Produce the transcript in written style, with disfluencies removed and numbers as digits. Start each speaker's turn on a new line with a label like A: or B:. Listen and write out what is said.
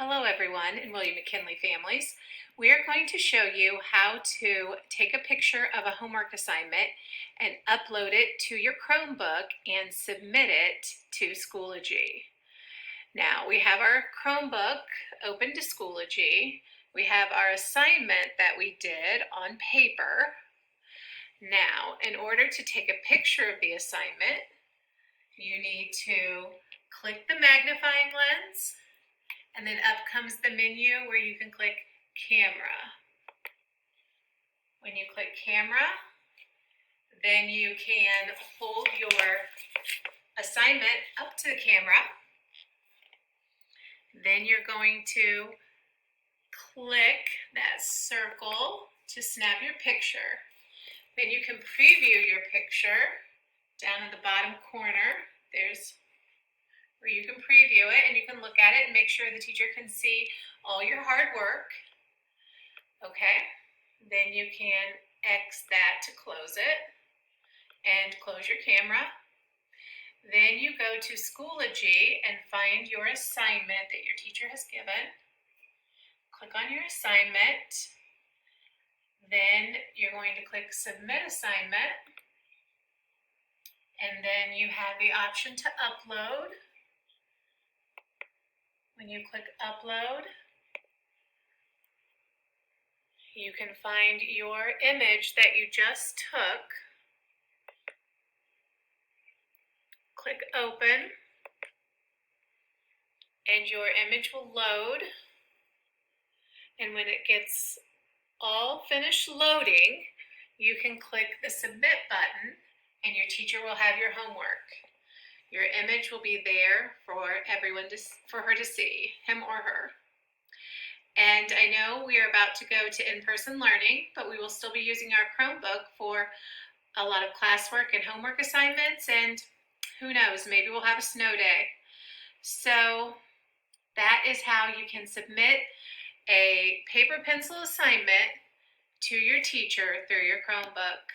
A: Hello everyone in William McKinley Families. We are going to show you how to take a picture of a homework assignment and upload it to your Chromebook and submit it to Schoology. Now we have our Chromebook open to Schoology. We have our assignment that we did on paper. Now, in order to take a picture of the assignment, you need to click the magnifying lens. And then up comes the menu where you can click camera. When you click camera, then you can hold your assignment up to the camera. Then you're going to click that circle to snap your picture. Then you can preview your picture down in the bottom corner. There's where you can preview it and you can look at it and make sure the teacher can see all your hard work. Okay, then you can X that to close it and close your camera. Then you go to Schoology and find your assignment that your teacher has given. Click on your assignment. Then you're going to click Submit Assignment. And then you have the option to upload. When you click upload, you can find your image that you just took. Click open, and your image will load. And when it gets all finished loading, you can click the submit button, and your teacher will have your homework. Your image will be there for for her to see, him or her. And I know we are about to go to in-person learning, but we will still be using our Chromebook for a lot of classwork and homework assignments, and who knows, maybe we'll have a snow day. So that is how you can submit a paper pencil assignment to your teacher through your Chromebook.